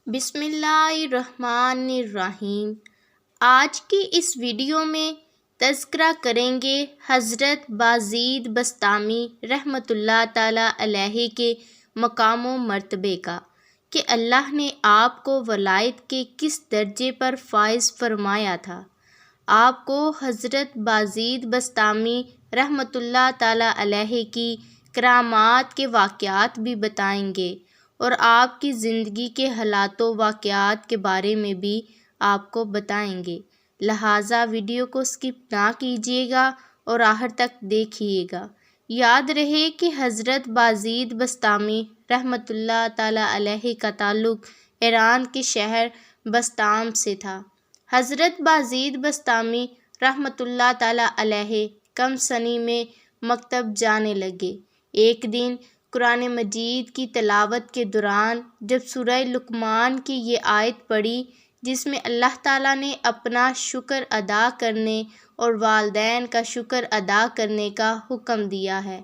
بسم اللہ الرحمن الرحیم۔ آج کی اس ویڈیو میں تذکرہ کریں گے حضرت بازید بسطامی رحمۃ اللہ تعالیٰ علیہ کے مقام و مرتبے کا، کہ اللہ نے آپ کو ولایت کے کس درجے پر فائز فرمایا تھا۔ آپ کو حضرت بازید بسطامی رحمۃ اللہ تعالیٰ علیہ کی کرامات کے واقعات بھی بتائیں گے، اور آپ کی زندگی کے حالات و واقعات کے بارے میں بھی آپ کو بتائیں گے، لہٰذا ویڈیو کو سکپ نہ کیجیے گا اور آخر تک دیکھیے گا۔ یاد رہے کہ حضرت بازید بسطامی رحمۃ اللہ تعالیٰ علیہ کا تعلق ایران کے شہر بسطام سے تھا۔ حضرت بازید بسطامی رحمۃ اللہ تعالیٰ علیہ کم سنی میں مکتب جانے لگے۔ ایک دن قرآن مجید کی تلاوت کے دوران جب سورہ لقمان کی یہ آیت پڑھی جس میں اللہ تعالیٰ نے اپنا شکر ادا کرنے اور والدین کا شکر ادا کرنے کا حکم دیا ہے،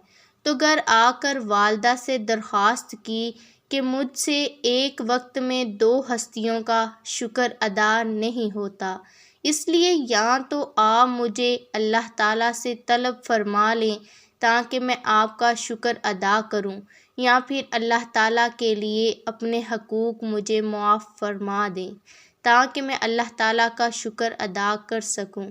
تو گھر آ کر والدہ سے درخواست کی کہ مجھ سے ایک وقت میں 2 ہستیوں کا شکر ادا نہیں ہوتا، اس لیے یا تو آپ مجھے اللہ تعالیٰ سے طلب فرما لیں تاکہ میں آپ کا شکر ادا کروں، یا پھر اللہ تعالیٰ کے لیے اپنے حقوق مجھے معاف فرما دیں تاکہ میں اللہ تعالیٰ کا شکر ادا کر سکوں۔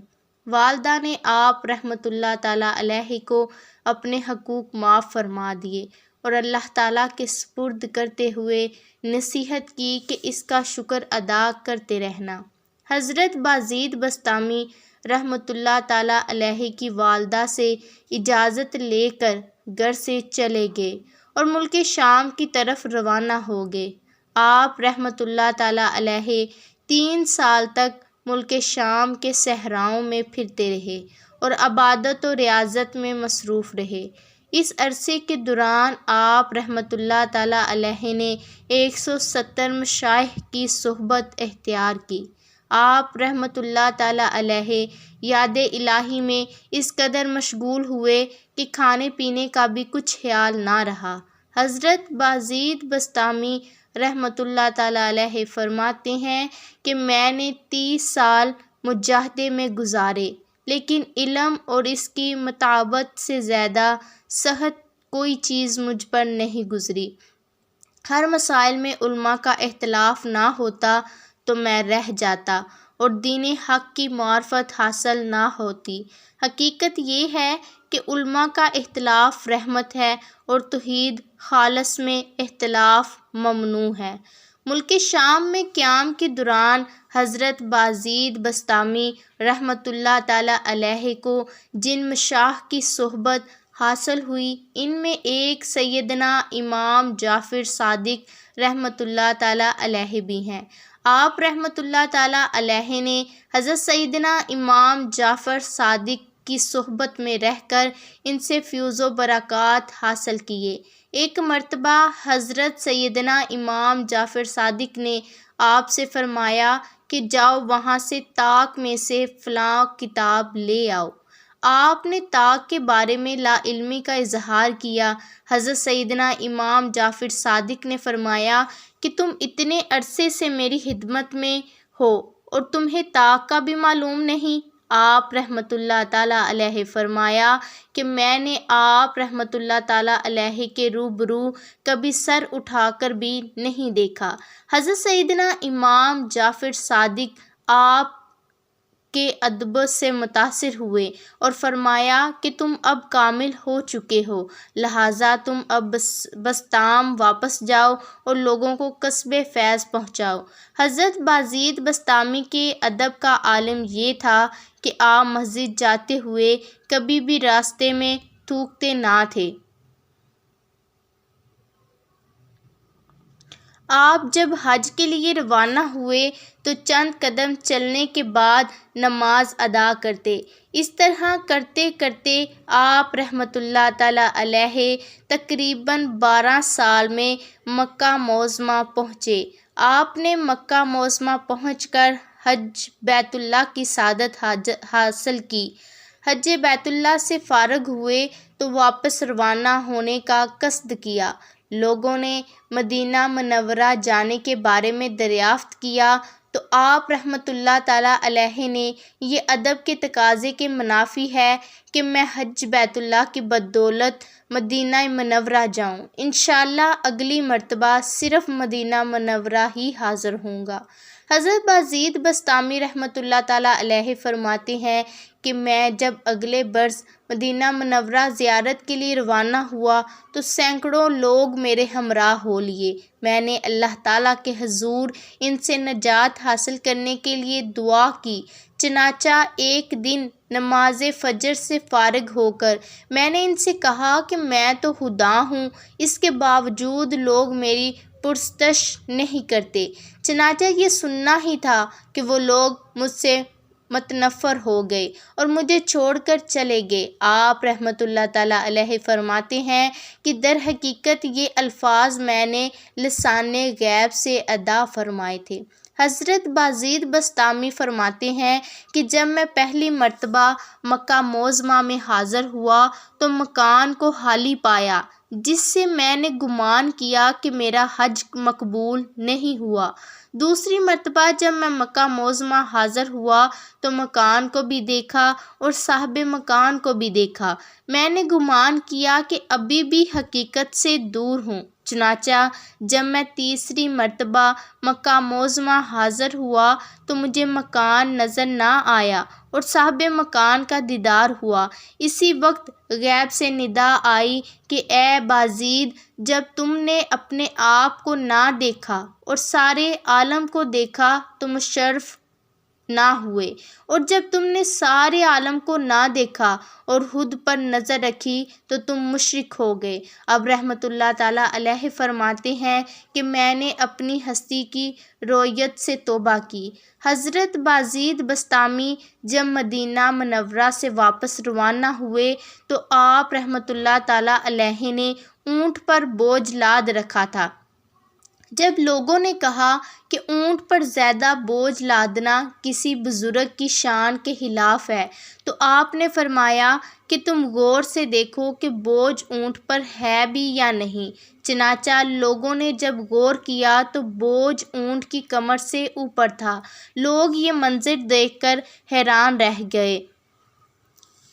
والدہ نے آپ رحمۃ اللہ تعالیٰ علیہ کو اپنے حقوق معاف فرما دیے اور اللہ تعالیٰ کے سپرد کرتے ہوئے نصیحت کی کہ اس کا شکر ادا کرتے رہنا۔ حضرت بازید بسطامی رحمۃ اللہ تعالیٰ علیہ کی والدہ سے اجازت لے کر گھر سے چلے گئے اور ملک شام کی طرف روانہ ہو گئے۔ آپ رحمۃ اللہ تعالیٰ علیہ 3 سال تک ملک شام کے صحراؤں میں پھرتے رہے اور عبادت و ریاضت میں مصروف رہے۔ اس عرصے کے دوران آپ رحمۃ اللہ تعالیٰ علیہ نے 170 مشائخ کی صحبت اختیار کی۔ آپ رحمۃ اللہ تعالیٰ علیہ یاد الہی میں اس قدر مشغول ہوئے کہ کھانے پینے کا بھی کچھ خیال نہ رہا۔ حضرت بازید بسطامی رحمۃ اللہ تعالیٰ علیہ فرماتے ہیں کہ میں نے 30 سال مجاہدے میں گزارے، لیکن علم اور اس کی مطابقت سے زیادہ صحت کوئی چیز مجھ پر نہیں گزری۔ ہر مسائل میں علماء کا اختلاف نہ ہوتا تو میں رہ جاتا اور دین حق کی معرفت حاصل نہ ہوتی۔ حقیقت یہ ہے کہ علماء کا اختلاف رحمت ہے اور توحید خالص میں اختلاف ممنوع ہے۔ ملک شام میں قیام کے دوران حضرت بازید بسطامی رحمۃ اللہ تعالیٰ علیہ کو جن مشائخ کی صحبت حاصل ہوئی، ان میں ایک سیدنا امام جعفر صادق رحمۃ اللہ تعالیٰ علیہ بھی ہیں۔ آپ رحمۃ اللہ تعالیٰ علیہ نے حضرت سیدنا امام جعفر صادق کی صحبت میں رہ کر ان سے فیض و برکات حاصل کیے۔ ایک مرتبہ حضرت سیدنا امام جعفر صادق نے آپ سے فرمایا کہ جاؤ وہاں سے طاق میں سے فلاں کتاب لے آؤ۔ آپ نے طاق کے بارے میں لا علمی کا اظہار کیا۔ حضرت سیدنا امام جعفر صادق نے فرمایا کہ تم اتنے عرصے سے میری خدمت میں ہو اور تمہیں طاق کا بھی معلوم نہیں؟ آپ رحمۃ اللہ تعالیٰ علیہ فرمایا کہ میں نے آپ رحمۃ اللہ تعالیٰ علیہ کے روبرو کبھی سر اٹھا کر بھی نہیں دیکھا۔ حضرت سیدنا امام جعفر صادق آپ کے ادب سے متاثر ہوئے اور فرمایا کہ تم اب کامل ہو چکے ہو، لہٰذا تم اب بسطام واپس جاؤ اور لوگوں کو کسب فیض پہنچاؤ۔ حضرت بازید بسطامی کے ادب کا عالم یہ تھا کہ آپ مسجد جاتے ہوئے کبھی بھی راستے میں تھوکتے نہ تھے۔ آپ جب حج کے لیے روانہ ہوئے تو چند قدم چلنے کے بعد نماز ادا کرتے۔ اس طرح کرتے کرتے آپ رحمۃ اللہ تعالیٰ علیہ تقریباً 12 سال میں مکہ معظمہ پہنچے۔ آپ نے مکہ معظمہ پہنچ کر حج بیت اللہ کی سعادت حاصل کی۔ حج بیت اللہ سے فارغ ہوئے تو واپس روانہ ہونے کا قصد کیا، لوگوں نے مدینہ منورہ جانے کے بارے میں دریافت کیا تو آپ رحمۃ اللہ تعالیٰ علیہ نے یہ ادب کے تقاضے کے منافی ہے کہ میں حج بیت اللہ کی بدولت مدینہ منورہ جاؤں۔ انشاءاللہ اگلی مرتبہ صرف مدینہ منورہ ہی حاضر ہوں گا۔ حضرت بازید بسطامی رحمۃ اللہ تعالیٰ علیہ فرماتے ہیں کہ میں جب اگلے برس مدینہ منورہ زیارت کے لیے روانہ ہوا تو سینکڑوں لوگ میرے ہمراہ ہو لیے۔ میں نے اللہ تعالیٰ کے حضور ان سے نجات حاصل کرنے کے لیے دعا کی۔ چنانچہ ایک دن نماز فجر سے فارغ ہو کر میں نے ان سے کہا کہ میں تو خدا ہوں، اس کے باوجود لوگ میری پرستش نہیں کرتے۔ چنانچہ یہ سننا ہی تھا کہ وہ لوگ مجھ سے متنفر ہو گئے اور مجھے چھوڑ کر چلے گئے۔ آپ رحمۃ اللہ تعالیٰ علیہ فرماتے ہیں کہ در حقیقت یہ الفاظ میں نے لسان غیب سے ادا فرمائے تھے۔ حضرت بازید بسطامی فرماتے ہیں کہ جب میں پہلی مرتبہ مکہ معظمہ میں حاضر ہوا تو مکان کو خالی پایا، جس سے میں نے گمان کیا کہ میرا حج مقبول نہیں ہوا۔ دوسری مرتبہ جب میں مکہ معظمہ حاضر ہوا تو مکان کو بھی دیکھا اور صاحب مکان کو بھی دیکھا۔ میں نے گمان کیا کہ ابھی بھی حقیقت سے دور ہوں۔ چنانچہ جب میں تیسری مرتبہ مکہ معظمہ حاضر ہوا تو مجھے مکان نظر نہ آیا اور صاحب مکان کا دیدار ہوا۔ اسی وقت غیب سے ندا آئی کہ اے بازید، جب تم نے اپنے آپ کو نہ دیکھا اور سارے عالم کو دیکھا تو مشرف نہ ہوئے، اور جب تم نے سارے عالم کو نہ دیکھا اور خود پر نظر رکھی تو تم مشرک ہو گئے۔ اب رحمۃ اللہ تعالیٰ علیہ فرماتے ہیں کہ میں نے اپنی ہستی کی رویت سے توبہ کی۔ حضرت بازید بسطامی جب مدینہ منورہ سے واپس روانہ ہوئے تو آپ رحمۃ اللہ تعالیٰ علیہ نے اونٹ پر بوجھ لاد رکھا تھا۔ جب لوگوں نے کہا کہ اونٹ پر زیادہ بوجھ لادنا کسی بزرگ کی شان کے خلاف ہے تو آپ نے فرمایا کہ تم غور سے دیکھو کہ بوجھ اونٹ پر ہے بھی یا نہیں۔ چنانچہ لوگوں نے جب غور کیا تو بوجھ اونٹ کی کمر سے اوپر تھا۔ لوگ یہ منظر دیکھ کر حیران رہ گئے۔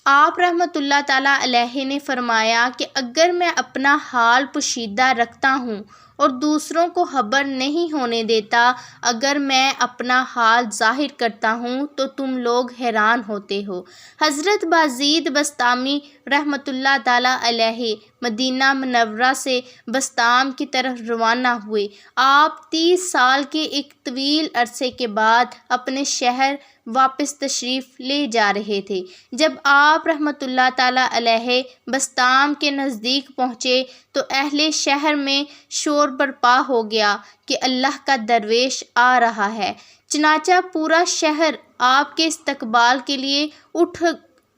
آپ رحمۃ اللہ تعالیٰ علیہ نے فرمایا کہ اگر میں اپنا حال پوشیدہ رکھتا ہوں اور دوسروں کو خبر نہیں ہونے دیتا، اگر میں اپنا حال ظاہر کرتا ہوں تو تم لوگ حیران ہوتے ہو۔ حضرت بازید بسطامی رحمۃ اللہ تعالیٰ علیہ مدینہ منورہ سے بسطام کی طرف روانہ ہوئے۔ آپ 30 سال کے ایک طویل عرصے کے بعد اپنے شہر واپس تشریف لے جا رہے تھے۔ جب آپ رحمۃ اللہ تعالیٰ علیہ بسطام کے نزدیک پہنچے تو اہل شہر میں شور برپا ہو گیا کہ اللہ کا درویش آ رہا ہے۔ چنانچہ پورا شہر آپ کے استقبال کے لیے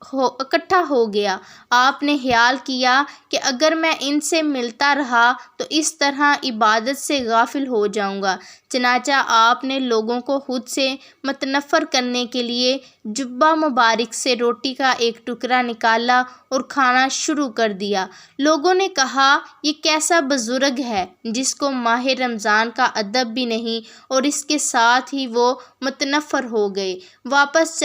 اکٹھا ہو گیا۔ آپ نے خیال کیا کہ اگر میں ان سے ملتا رہا تو اس طرح عبادت سے غافل ہو جاؤں گا۔ چنانچہ آپ نے لوگوں کو خود سے متنفر کرنے کے لیے جبہ مبارک سے روٹی کا ایک ٹکڑا نکالا اور کھانا شروع کر دیا۔ لوگوں نے کہا یہ کیسا بزرگ ہے جس کو ماہ رمضان کا ادب بھی نہیں، اور اس کے ساتھ ہی وہ متنفر ہو گئے، واپس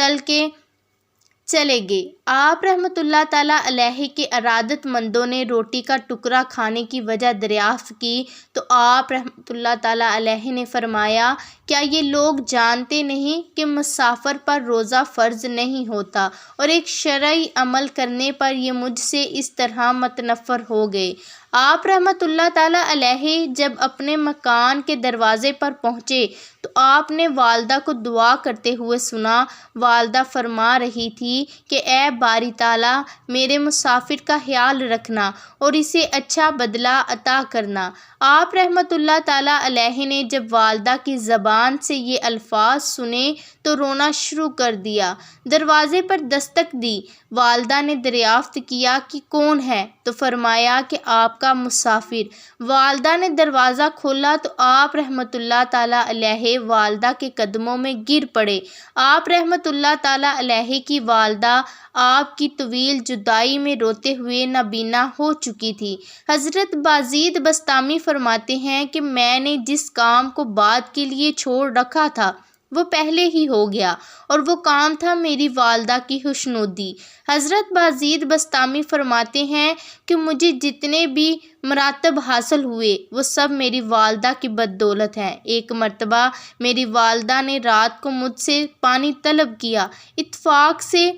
چلے گئے۔ آپ رحمۃ اللہ تعالیٰ علیہ کے ارادت مندوں نے روٹی کا ٹکڑا کھانے کی وجہ دریافت کی تو آپ رحمۃ اللہ تعالیٰ علیہ نے فرمایا کیا یہ لوگ جانتے نہیں کہ مسافر پر روزہ فرض نہیں ہوتا، اور ایک شرعی عمل کرنے پر یہ مجھ سے اس طرح متنفر ہو گئے۔ آپ رحمۃ اللہ تعالیٰ علیہ جب اپنے مکان کے دروازے پر پہنچے تو آپ نے والدہ کو دعا کرتے ہوئے سنا۔ والدہ فرما رہی تھی کہ اے باری تعالیٰ، میرے مسافر کا خیال رکھنا اور اسے اچھا بدلہ عطا کرنا۔ آپ رحمۃ اللہ تعالیٰ علیہ نے جب والدہ کی زبان سے یہ الفاظ سنے تو رونا شروع کر دیا۔ دروازے پر دستک دی۔ والدہ نے دریافت کیا کہ کون ہے؟ تو فرمایا کہ آپ کا مسافر۔ والدہ نے دروازہ کھولا تو آپ رحمۃ اللہ تعالیٰ علیہ والدہ کے قدموں میں گر پڑے۔ آپ رحمۃ اللہ تعالیٰ علیہ کی والدہ آپ کی طویل جدائی میں روتے ہوئے نابینا ہو چکی تھی۔ حضرت بازید بسطامی فرماتے ہیں کہ میں نے جس کام کو بعد کے لیے چھوڑ رکھا تھا وہ پہلے ہی ہو گیا، اور وہ کام تھا میری والدہ کی خوشنودی۔ حضرت بازید بسطامی فرماتے ہیں کہ مجھے جتنے بھی مراتب حاصل ہوئے وہ سب میری والدہ کی بدولت ہیں۔ ایک مرتبہ میری والدہ نے رات کو مجھ سے پانی طلب کیا۔ اتفاق سے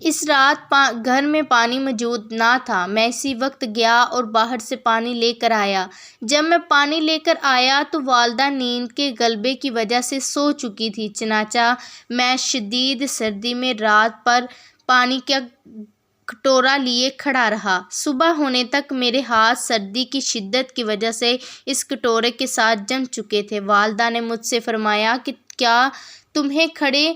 اس رات گھر میں پانی موجود نہ تھا۔ میں اسی وقت گیا اور باہر سے پانی لے کر آیا۔ جب میں پانی لے کر آیا تو والدہ نیند کے غلبے کی وجہ سے سو چکی تھی، چنانچہ میں شدید سردی میں رات پر پانی کا کٹورا لیے کھڑا رہا۔ صبح ہونے تک میرے ہاتھ سردی کی شدت کی وجہ سے اس کٹورے کے ساتھ جم چکے تھے۔ والدہ نے مجھ سے فرمایا کہ کیا تمہیں کھڑے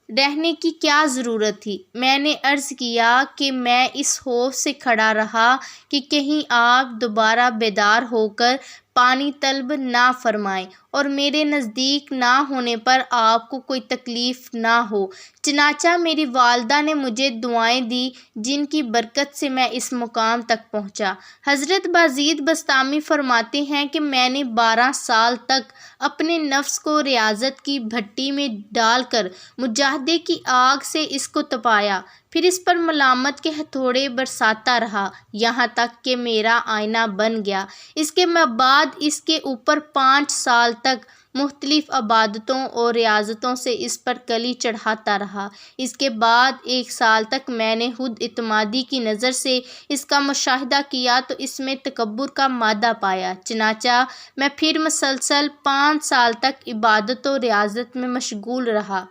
رہنے کی کیا ضرورت تھی؟ میں نے عرض کیا کہ میں اس خوف سے کھڑا رہا کہ کہیں آپ دوبارہ بیدار ہو کر پانی طلب نہ فرمائیں اور میرے نزدیک نہ ہونے پر آپ کو کوئی تکلیف نہ ہو۔ چنانچہ میری والدہ نے مجھے دعائیں دی جن کی برکت سے میں اس مقام تک پہنچا۔ حضرت بازید بسطامی فرماتے ہیں کہ میں نے 12 سال تک اپنے نفس کو ریاضت کی بھٹی میں ڈال کر مجاہدے کی آگ سے اس کو تپایا، پھر اس پر ملامت کے ہتھوڑے برساتا رہا، یہاں تک کہ میرا آئینہ بن گیا۔ اس کے بعد اس کے اوپر 5 سال تک مختلف عبادتوں اور ریاضتوں سے اس پر کلی چڑھاتا رہا۔ اس کے بعد 1 سال تک میں نے خود اعتمادی کی نظر سے اس کا مشاہدہ کیا تو اس میں تکبر کا مادہ پایا، چنانچہ میں پھر مسلسل 5 سال تک عبادت و ریاضت میں مشغول رہا۔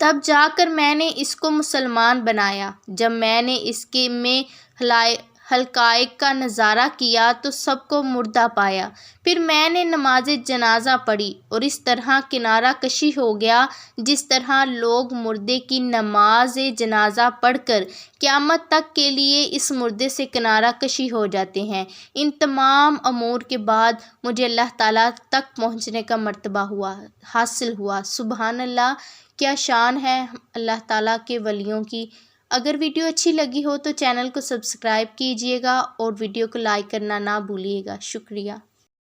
تب جا کر میں نے اس کو مسلمان بنایا۔ جب میں نے اس کے میں حقائق کا نظارہ کیا تو سب کو مردہ پایا۔ پھر میں نے نماز جنازہ پڑھی اور اس طرح کنارہ کشی ہو گیا جس طرح لوگ مردے کی نماز جنازہ پڑھ کر قیامت تک کے لیے اس مردے سے کنارہ کشی ہو جاتے ہیں۔ ان تمام امور کے بعد مجھے اللہ تعالیٰ تک پہنچنے کا مرتبہ حاصل ہوا۔ سبحان اللہ، کیا شان ہے اللہ تعالیٰ کے ولیوں کی۔ اگر ویڈیو اچھی لگی ہو تو چینل کو سبسکرائب کیجیے گا اور ویڈیو کو لائک کرنا نہ بھولیے گا۔ شکریہ۔